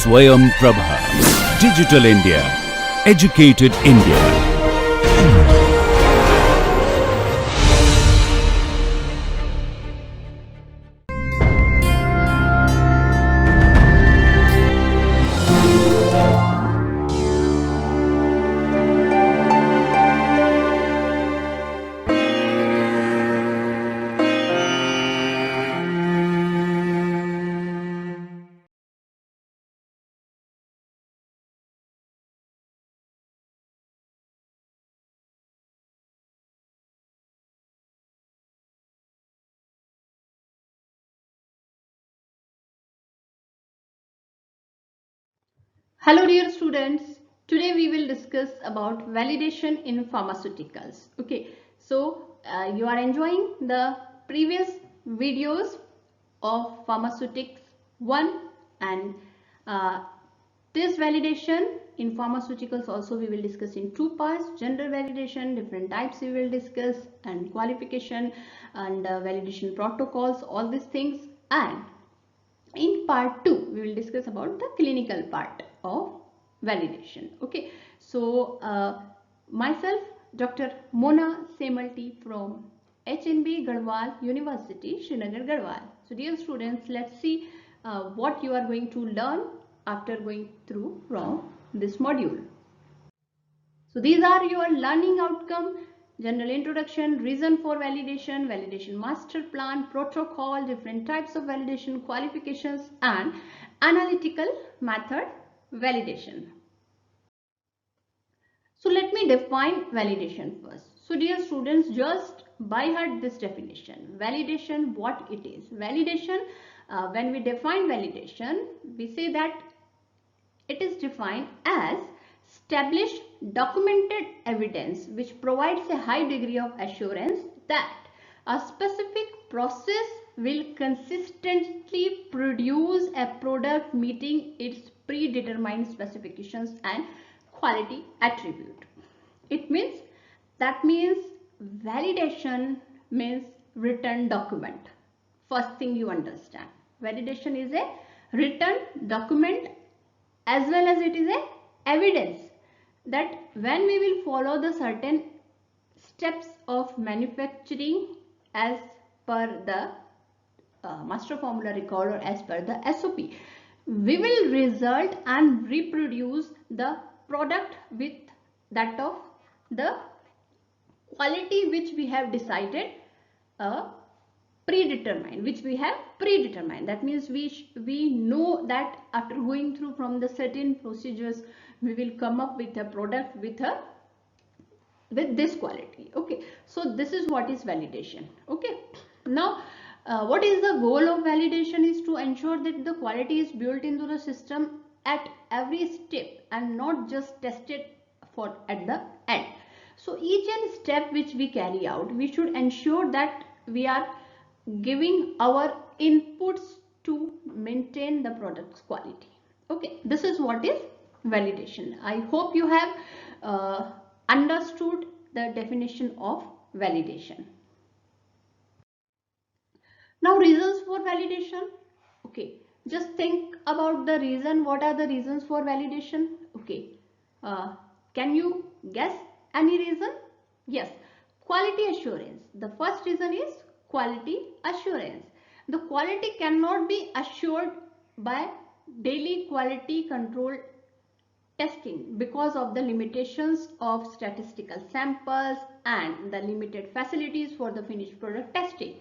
Swayam Prabha. Digital India. Educated India. Hello dear students, today we will discuss about validation in pharmaceuticals. Okay, so you are enjoying the previous videos of pharmaceutics 1 and uh, this validation in pharmaceuticals also we will discuss in two parts: general validation, different types we will discuss, and qualification and validation protocols, all these things. And in part 2 we will discuss about the clinical part of validation. Okay, so myself Dr. Mona Semalti from HNB Garhwal University, Srinagar, Garhwal. So dear students, let's see what you are going to learn after going through from this module. So these are your learning outcome: general introduction, reason for validation, validation master plan, protocol, different types of validation, qualifications, and analytical method validation. So let me define validation first. So dear students, just by heart this definition. Validation, what it is? Validation, when we define validation, we say that it is defined as established documented evidence which provides a high degree of assurance that a specific process will consistently produce a product meeting its predetermined specifications and quality attribute. It means, that means validation means written document. First thing you understand, validation is a written document as well as it is a evidence that when we will follow the certain steps of manufacturing as per the master formula record or as per the SOP, we will result and reproduce the product with that of the quality which we have decided predetermined, which we have predetermined. That means we know that after going through from the certain procedures we will come up with a product with this quality. Okay, so this is what is validation. Okay, now what is the goal of validation is to ensure that the quality is built into the system at every step and not just tested for at the end. So each and step which we carry out, we should ensure that we are giving our inputs to maintain the product's quality. Okay, this is what is validation. I hope you have understood the definition of validation. Now reasons for validation. Okay, just think about the reason. What are the reasons for validation? Okay, can you guess any reason? Yes, quality assurance. The first reason is quality assurance. The quality cannot be assured by daily quality control testing because of the limitations of statistical samples and the limited facilities for the finished product testing.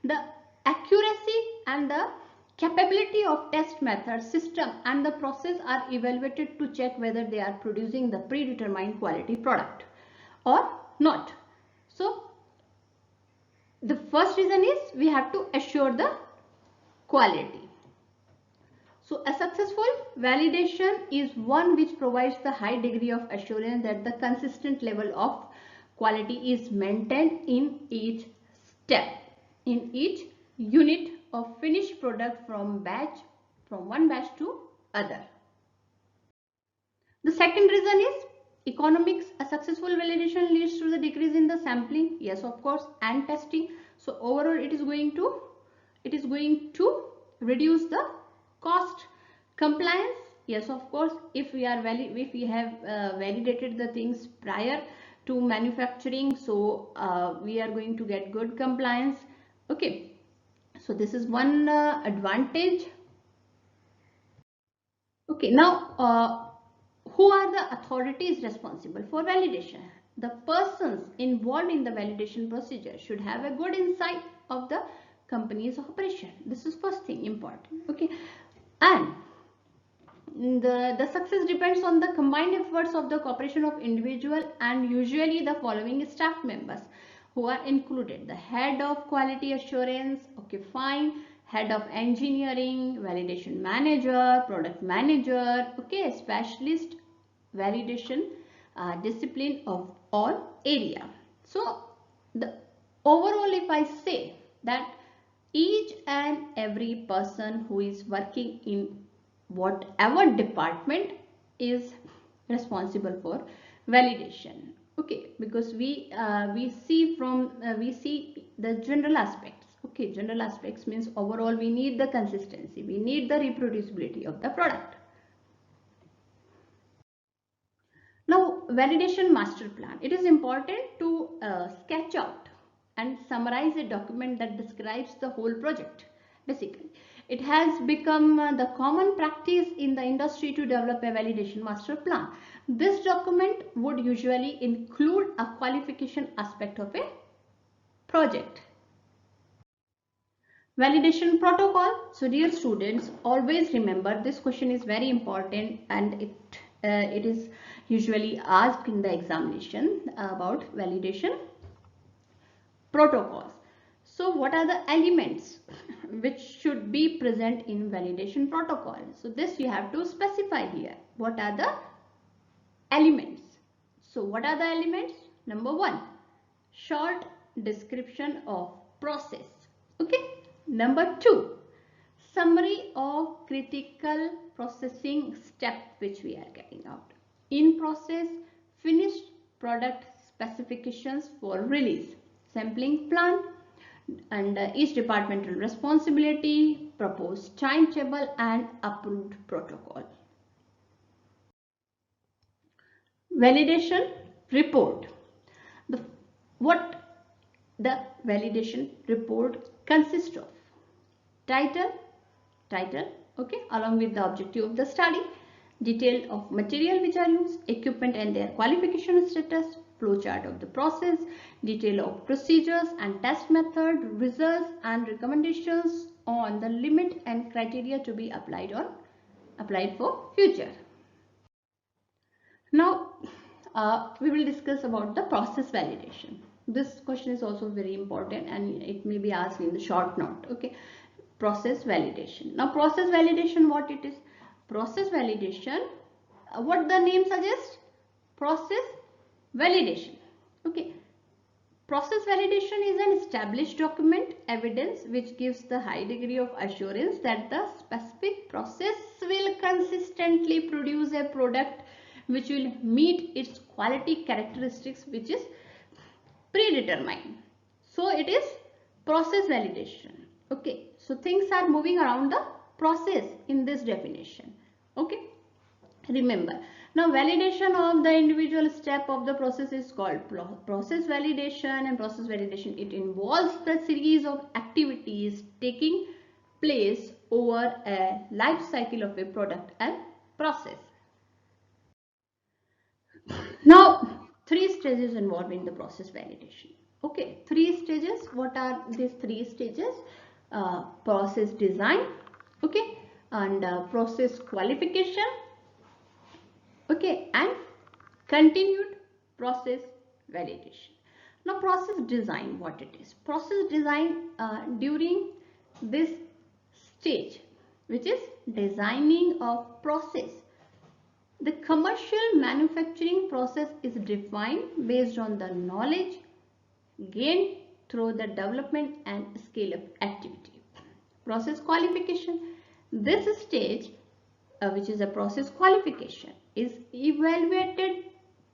The accuracy and the capability of test method, system and the process are evaluated to check whether they are producing the predetermined quality product or not. So the first reason is we have to assure the quality. So a successful validation is one which provides the high degree of assurance that the consistent level of quality is maintained in each step, in each unit of finished product from one batch to other. The second reason is economics. A successful validation leads to the decrease in the sampling, yes of course, and testing. So overall it is going to reduce the cost. Compliance Yes, of course, if we have validated the things prior to manufacturing, so we are going to get good compliance. Okay, so this is one advantage. Okay, now who are the authorities responsible for validation? The persons involved in the validation procedure should have a good insight of the company's operation. This is first thing important. Okay, and the success depends on the combined efforts of the cooperation of individual and usually the following staff members who are included: the head of quality assurance, okay fine, head of engineering, validation manager, product manager, okay, specialist validation discipline of all area. So the overall, if I say that each and every person who is working in whatever department is responsible for validation. Okay, because we see the general aspects. Okay, general aspects means overall we need the consistency, we need the reproducibility of the product. Now, validation master plan. It is important to sketch out and summarize a document that describes the whole project. Basically, it has become the common practice in the industry to develop a validation master plan. This document would usually include a qualification aspect of a project. Validation protocol. So dear students, always remember this question is very important and it is usually asked in the examination about validation protocols. So what are the elements which should be present in validation protocol? So this you have to specify here. What are the elements? So what are the elements? Number one, short description of process. Okay. Number two, summary of critical processing step which we are getting out. In process, finished product specifications for release, sampling plan, and each departmental responsibility, proposed timetable and approved protocol. Validation report. What the validation report consists of: title, okay, along with the objective of the study, detail of material which are used, equipment and their qualification status, flowchart of the process, detail of procedures and test method, results and recommendations on the limit and criteria to be applied for future. Now we will discuss about the process validation. This question is also very important and it may be asked in the short note. Okay, process validation. Now process validation, what it is? Process validation, what the name suggests? Process validation. Okay, process validation is an established document evidence which gives the high degree of assurance that the specific process will consistently produce a product which will meet its quality characteristics which is predetermined. So it is process validation. Okay, so things are moving around the process in this definition. Okay, remember, now validation of the individual step of the process is called process validation, and process validation, it involves the series of activities taking place over a life cycle of a product and process. Now, three stages involved in the process validation. Okay, three stages. What are these three stages? Process design, okay, and process qualification, okay, and continued process validation. Now, process design, what it is? Process design during this stage, which is designing of process. The commercial manufacturing process is defined based on the knowledge gained through the development and scale-up activity. Process qualification. This stage, which is a process qualification, is evaluated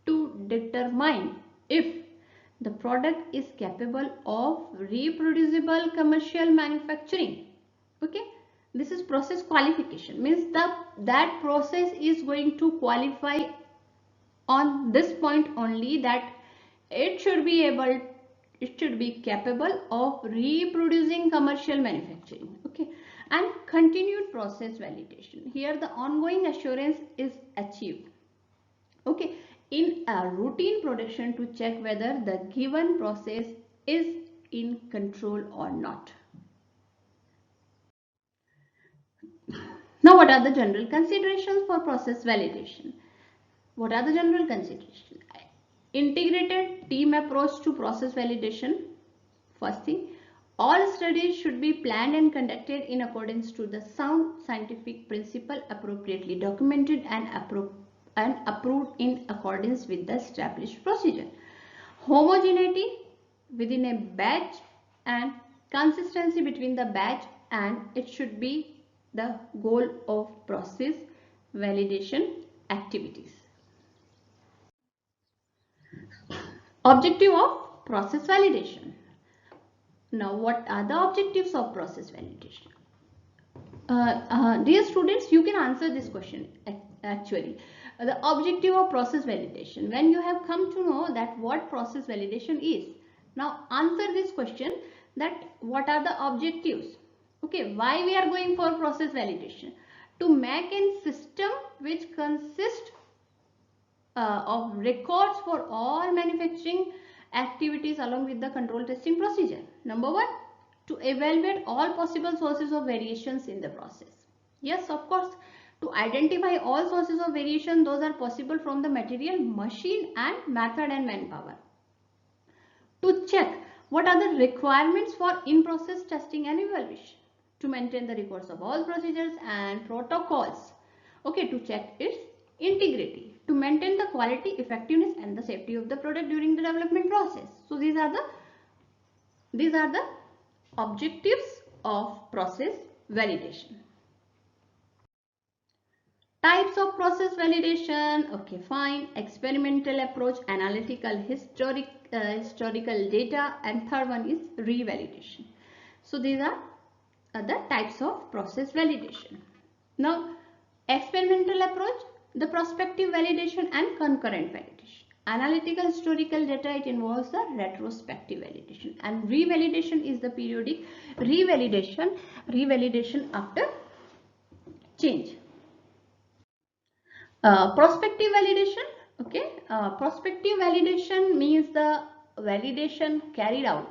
to determine if the product is capable of reproducible commercial manufacturing. Okay, this is process qualification, means that process is going to qualify on this point only, that it should be capable of reproducing commercial manufacturing. Okay, and continued process validation, here the ongoing assurance is achieved, okay, in a routine production to check whether the given process is in control or not. Now, what are the general considerations for process validation? What are the general considerations? Integrated team approach to process validation. First thing, all studies should be planned and conducted in accordance to the sound scientific principle, appropriately documented and approved in accordance with the established procedure. Homogeneity within a batch and consistency between the batch, and it should be the goal of process validation activities. Objective of process validation. Now, what are the objectives of process validation? Dear students, you can answer this question actually. The objective of process validation, when you have come to know that what process validation is, now answer this question, that what are the objectives? Okay, why we are going for process validation? To make a system which consists of records for all manufacturing activities along with the control testing procedure. Number one, to evaluate all possible sources of variations in the process. Yes, of course, to identify all sources of variation, those are possible from the material, machine and method and manpower. To check what are the requirements for in-process testing and evaluation. To maintain the records of all procedures and protocols. Okay, to check its integrity. To maintain the quality, effectiveness and the safety of the product during the development process. So these are the objectives of process validation. Types of process validation. Okay, fine. Experimental approach, analytical, historical data, and third one is revalidation. So these are the types of process validation. Now, experimental approach, the prospective validation and concurrent validation. Analytical historical data, it involves the retrospective validation, and revalidation is the periodic revalidation after change. Prospective validation. Okay, prospective validation means the validation carried out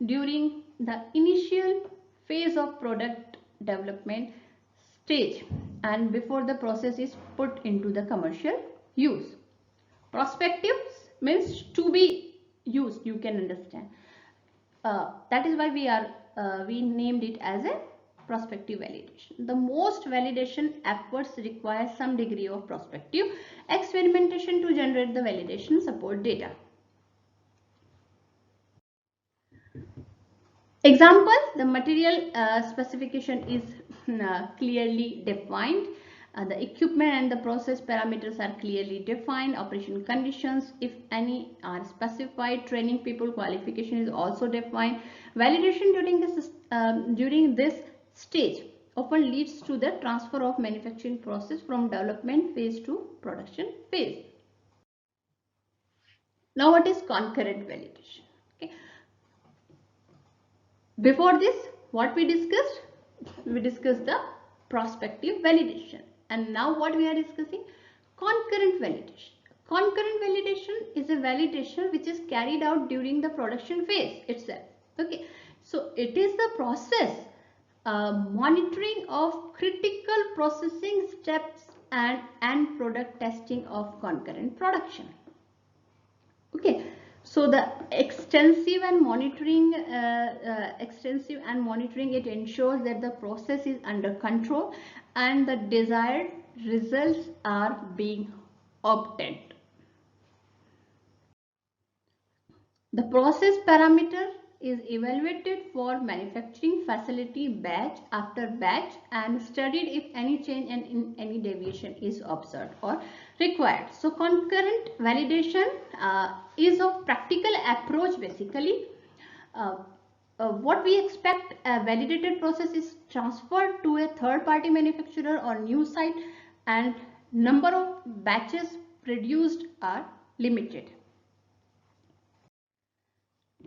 during the initial phase of product development stage and before the process is put into the commercial use. Prospective means to be used, you can understand. That is why we named it as a prospective validation. The most validation efforts require some degree of prospective experimentation to generate the validation support data. Example, the material specification is clearly defined. The equipment and the process parameters are clearly defined. Operation conditions, if any, are specified. Training people qualification is also defined. Validation during this stage often leads to the transfer of manufacturing process from development phase to production phase. Now, what is concurrent validation? Okay. Before this, what we discussed? We discussed the prospective validation. And now what we are discussing? Concurrent validation. Concurrent validation is a validation which is carried out during the production phase itself. Okay. So it is the process monitoring of critical processing steps and product testing of concurrent production. Okay. So the extensive and monitoring, it ensures that the process is under control and the desired results are being obtained. The process parameter is evaluated for manufacturing facility batch after batch and studied if any change and in any deviation is observed or required. So concurrent validation is of practical approach basically. what we expect, a validated process is transferred to a third-party manufacturer or new site, and number of batches produced are limited.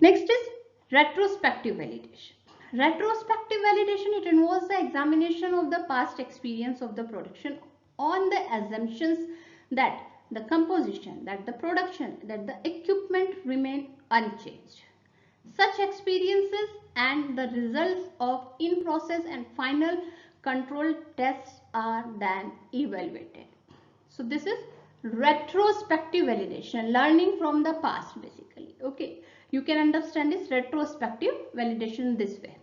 Next is retrospective validation. Retrospective validation, it involves the examination of the past experience of the production on the assumptions that the composition, that the production, that the equipment remain unchanged. Such experiences and the results of in-process and final control tests are then evaluated. So this is retrospective validation, learning from the past basically. Okay, you can understand this retrospective validation this way.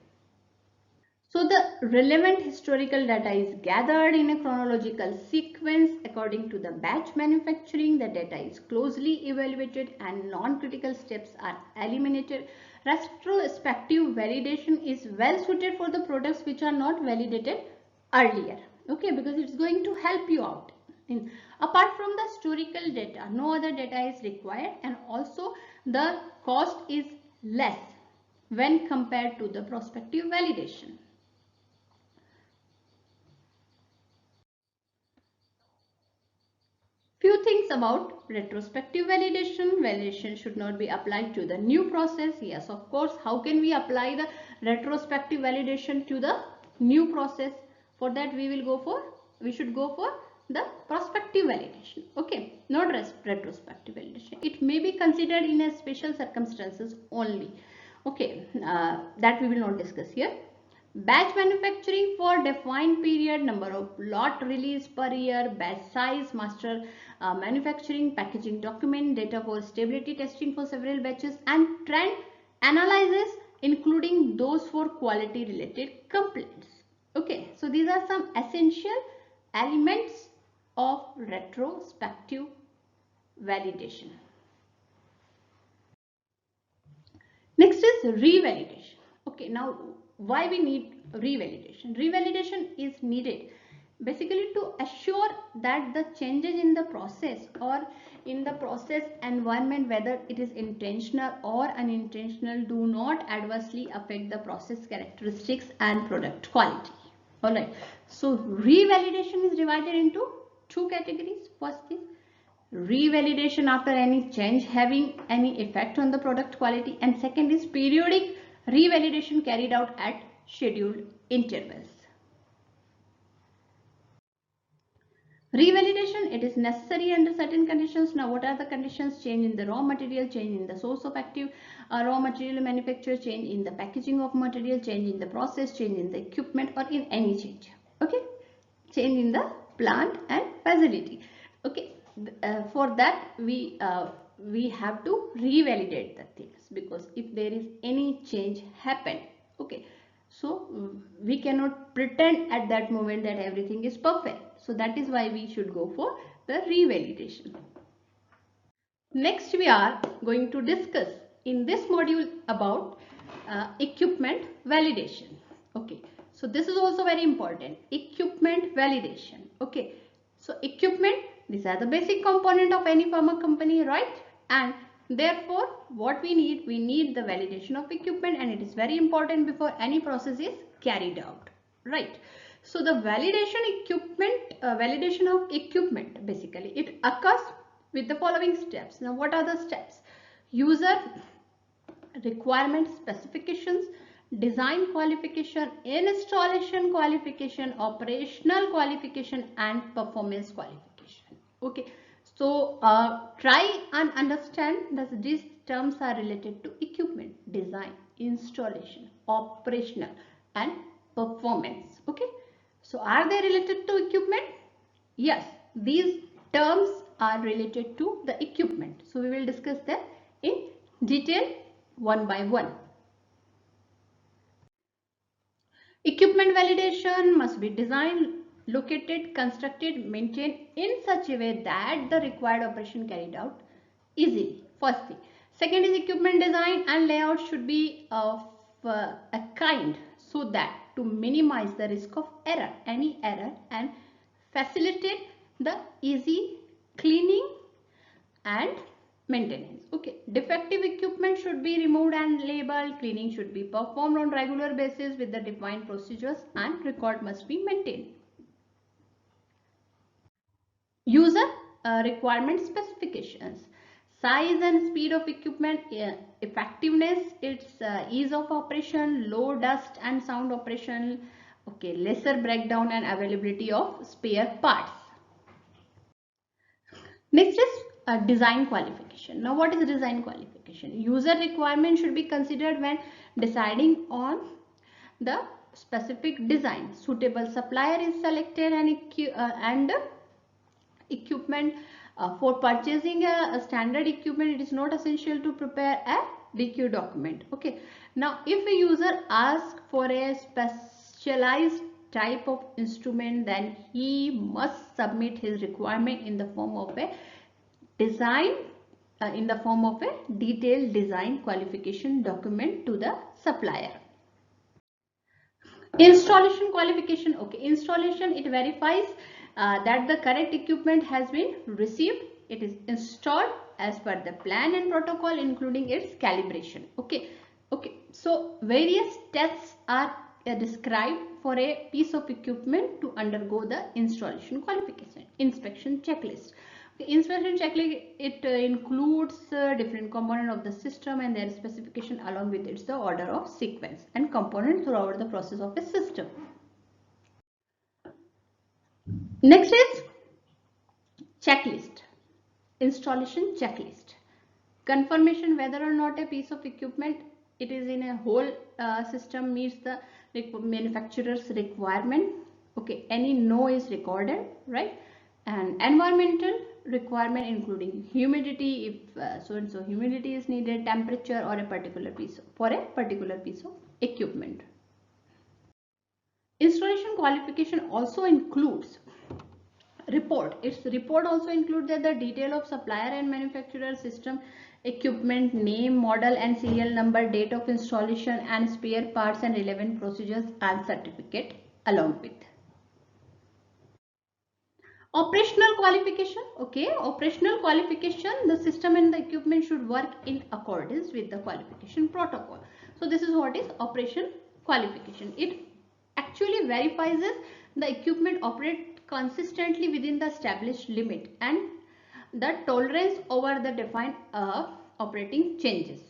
So the relevant historical data is gathered in a chronological sequence according to the batch manufacturing. The data is closely evaluated and non-critical steps are eliminated. Retrospective validation is well suited for the products which are not validated earlier. Okay, because it's going to help you out. Apart from the historical data, no other data is required, and also the cost is less when compared to the prospective validation. Few things about retrospective validation. Validation should not be applied to the new process. Yes, of course. How can we apply the retrospective validation to the new process? For that we should go for the prospective validation. Okay, not retrospective validation. It may be considered in a special circumstances only. Okay, that we will not discuss here. Batch manufacturing for defined period, number of lot release per year, batch size, master manufacturing, packaging document, data for stability testing for several batches, and trend analysis including those for quality related complaints. Okay, so these are some essential elements of retrospective validation. Next is revalidation. Okay, now why we need revalidation? Revalidation is needed basically to assure that the changes in the process or in the process environment, whether it is intentional or unintentional, do not adversely affect the process characteristics and product quality. Alright, so revalidation is divided into two categories. First is revalidation after any change having any effect on the product quality, and second is periodic revalidation carried out at scheduled intervals. Revalidation, it is necessary under certain conditions. Now what are the conditions? Change in the raw material, change in the source of active raw material manufacture, change in the packaging of material, change in the process, change in the equipment, or in any change. Okay, change in the plant and facility. Okay, for that we have to revalidate the things, because if there is any change happen, okay, so we cannot pretend at that moment that everything is perfect. So that is why we should go for the revalidation. Next we are going to discuss in this module about equipment validation. Okay, so this is also very important, equipment validation. Okay, so equipment, these are the basic component of any pharma company, right? And therefore what we need the validation of equipment, and it is very important before any process is carried out, right? So the validation of equipment, basically it occurs with the following steps. Now what are the steps? User requirement specifications, design qualification, installation qualification, operational qualification, and performance qualification. Okay, so try and understand that these terms are related to equipment, design, installation, operational, and performance. Okay, so are they related to equipment? Yes, these terms are related to the equipment. So we will discuss them in detail one by one. Equipment validation must be designed, located, constructed, maintained in such a way that the required operation carried out easily. First thing. Second is equipment design and layout should be of a kind so that to minimize the risk of error, any error, and facilitate the easy cleaning and maintenance. Okay, defective equipment should be removed and labeled. Cleaning should be performed on regular basis with the defined procedures, and record must be maintained. User requirement specifications: size and speed of equipment, effectiveness, its ease of operation, low dust and sound operation, okay, lesser breakdown and availability of spare parts. Next is design qualification. Now what is design qualification? User requirement should be considered when deciding on the specific design. Suitable supplier is selected and equipment. For purchasing a standard equipment, it is not essential to prepare a DQ document. Okay. Now if a user asks for a specialized type of instrument, then he must submit his requirement in the form of a detailed design qualification document to the supplier. Installation qualification. Okay, installation, it verifies that the correct equipment has been received. It is installed as per the plan and protocol, including its calibration. Okay, so various tests are described for a piece of equipment to undergo the installation qualification. Inspection checklist. The inspection checklist, it includes different components of the system and their specification along with its the order of sequence and components throughout the process of a system. Next is checklist. Installation checklist. Confirmation whether or not a piece of equipment, it is in a whole system, meets the manufacturer's requirement. Okay, any no is recorded, right? And environmental requirement, including humidity, if so and so humidity is needed, temperature, or a particular piece of equipment. Installation qualification also includes report. Its report also includes that the detail of supplier and manufacturer, system, equipment, name, model and serial number, date of installation, and spare parts and relevant procedures and certificate along with. Operational qualification. Okay, operational qualification, the system and the equipment should work in accordance with the qualification protocol. So this is what is operation qualification. It actually verifies the equipment operate consistently within the established limit and the tolerance over the defined operating changes.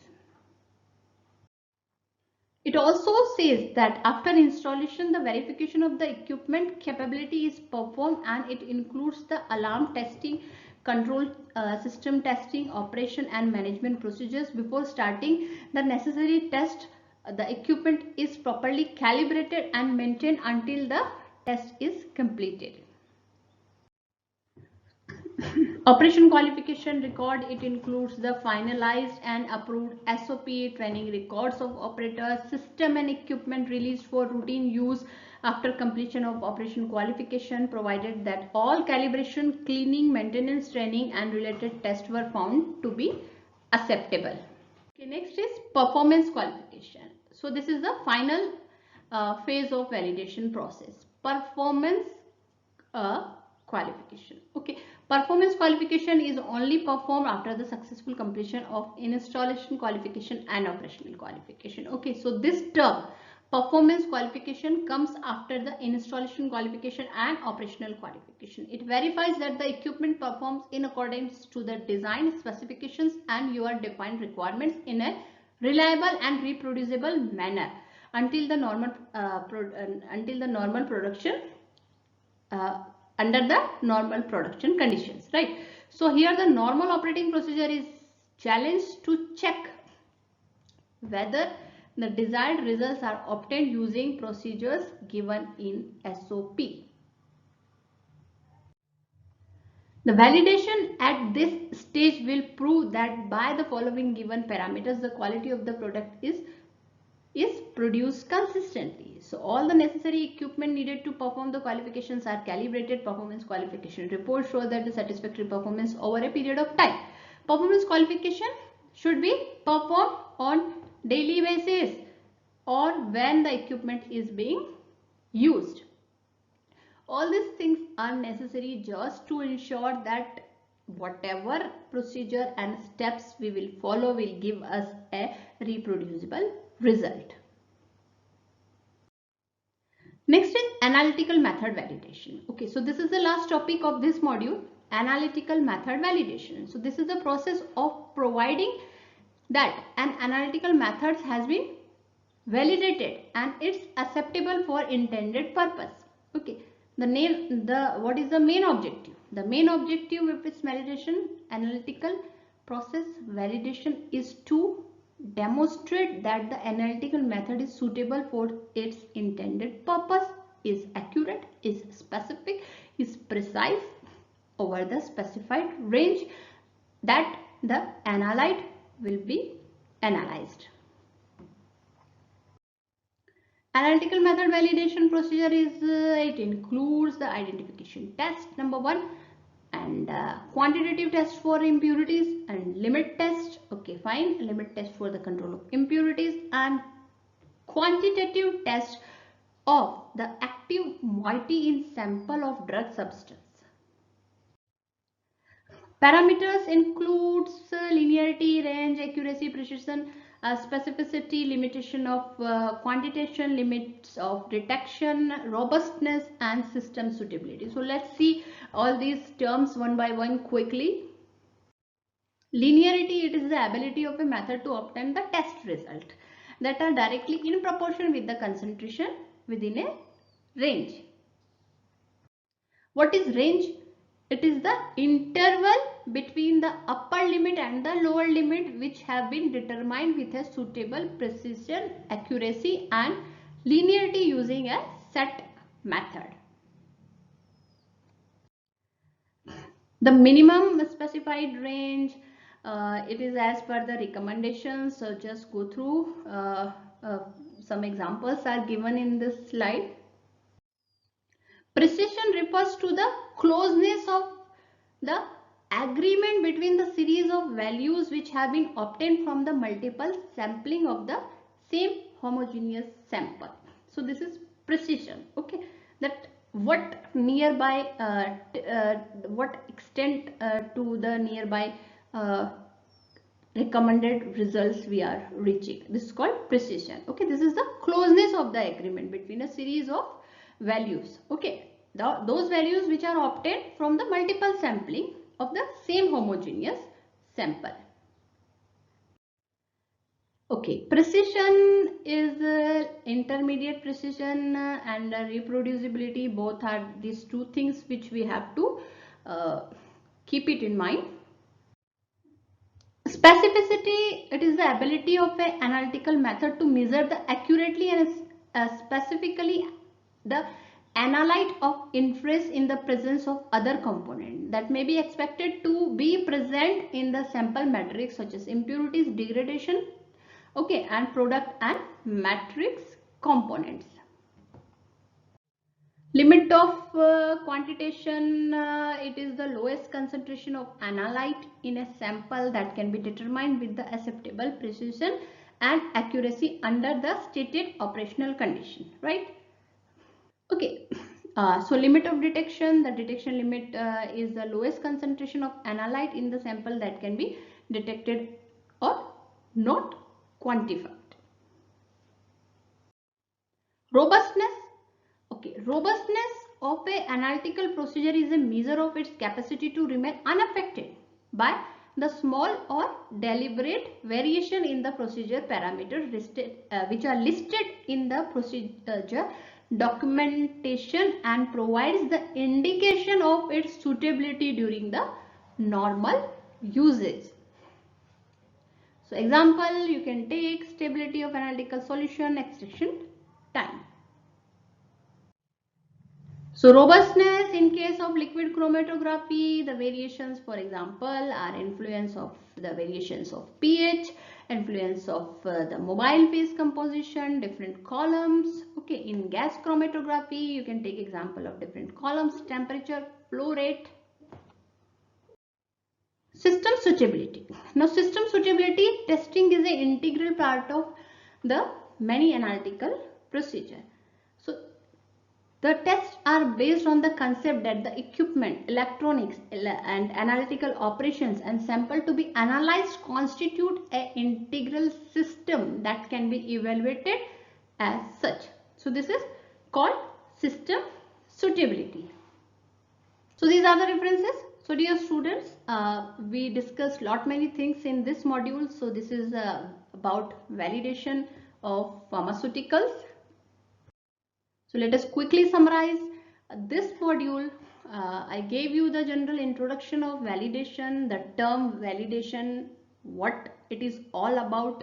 It also says that after installation, the verification of the equipment capability is performed, and it includes the alarm testing, control system testing, operation and management procedures. Before starting the necessary test, the equipment is properly calibrated and maintained until the test is completed. Operation qualification record, it includes the finalized and approved SOP, training records of operators, system and equipment released for routine use after completion of operation qualification, provided that all calibration, cleaning, maintenance, training and related tests were found to be acceptable. Okay, next is performance qualification. So this is the final phase of validation process. Performance qualification. Okay, performance qualification is only performed after the successful completion of installation qualification and operational qualification. Okay, so this term performance qualification comes after the installation qualification and operational qualification. It verifies that the equipment performs in accordance to the design specifications and your defined requirements in a reliable and reproducible manner until the normal production under the normal production conditions, right? So here the normal operating procedure is challenged to check whether the desired results are obtained using procedures given in SOP. The validation at this stage will prove that by the following given parameters, the quality of the product is produced consistently. So all the necessary equipment needed to perform the qualifications are calibrated. Performance qualification report shows that the satisfactory performance over a period of time. Performance qualification should be performed on daily basis or when the equipment is being used. All these things are necessary just to ensure that whatever procedure and steps we will follow will give us a reproducible result. Next is analytical method validation. Okay, so this is the last topic of this module, analytical method validation. So this is the process of providing that an analytical method has been validated and it's acceptable for intended purpose. Okay, what is the main objective? The main objective of its validation, analytical process validation, is to demonstrate that the analytical method is suitable for its intended purpose, is accurate, is specific, is precise over the specified range that the analyte will be analyzed. Analytical method validation procedure is it includes the identification test number 1 and quantitative test for impurities and limit test. Okay, fine, limit test for the control of impurities and quantitative test of the active moiety in sample of drug substance. Parameters includes linearity, range, accuracy, precision, specificity, limitation of quantitation, limits of detection, robustness and system suitability. So let's see all these terms one by one quickly. Linearity, it is the ability of a method to obtain the test result that are directly in proportion with the concentration within a range. What is range? It is the interval between the upper limit and the lower limit which have been determined with a suitable precision, accuracy and linearity using a set method. The minimum specified range, it is as per the recommendations. So just go through some examples are given in this slide. Precision refers to the closeness of the agreement between the series of values which have been obtained from the multiple sampling of the same homogeneous sample. So this is precision. Okay, that what nearby, what extent to the nearby recommended results we are reaching. This is called precision. Okay, this is the closeness of the agreement between a series of values. Okay, those values which are obtained from the multiple sampling of the same homogeneous sample. Okay, precision is intermediate precision and reproducibility. Both are these two things which we have to keep it in mind. Specificity, it is the ability of an analytical method to measure the accurately and specifically the analyte of interest in the presence of other component that may be expected to be present in the sample matrix such as impurities, degradation, okay, and product and matrix components. Limit of quantitation, it is the lowest concentration of analyte in a sample that can be determined with the acceptable precision and accuracy under the stated operational condition, right? Okay, so limit of detection, the detection limit is the lowest concentration of analyte in the sample that can be detected or not quantified. Robustness, okay, robustness of an analytical procedure is a measure of its capacity to remain unaffected by the small or deliberate variation in the procedure parameters listed, which are listed in the procedure documentation and provides the indication of its suitability during the normal usage. So example, you can take stability of analytical solution, extraction time. So robustness in case of liquid chromatography, the variations, for example, are influence of the variations of pH, influence of the mobile phase composition, different columns. Okay, in gas chromatography, you can take example of different columns, temperature, flow rate. System suitability. Now, system suitability testing is an integral part of the many analytical procedure. So, The tests are based on the concept that the equipment, electronics, and analytical operations and sample to be analyzed constitute an integral system that can be evaluated as such. So this is called system suitability. So these are the references. So dear students, we discussed many things in this module. So this is about validation of pharmaceuticals. So let us quickly summarize this module. I gave you the general introduction of validation, the term validation, what it is all about,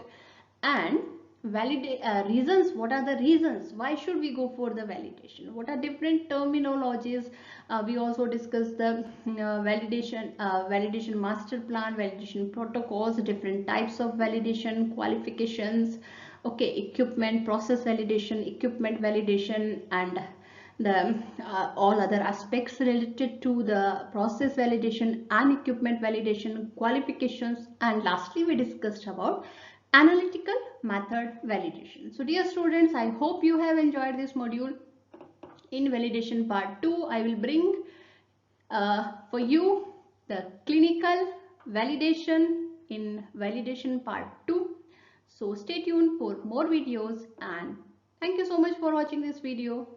and reasons. What are the reasons? Why should we go for the validation? What are different terminologies? We also discussed the validation master plan, validation protocols, different types of validation, qualifications. Okay, equipment, process validation, equipment validation, and the all other aspects related to the process validation and equipment validation, qualifications, and lastly we discussed about analytical method validation. So dear students, I hope you have enjoyed this module. In validation part 2, I will bring for you the clinical validation in validation part 2. So stay tuned for more videos, and thank you so much for watching this video.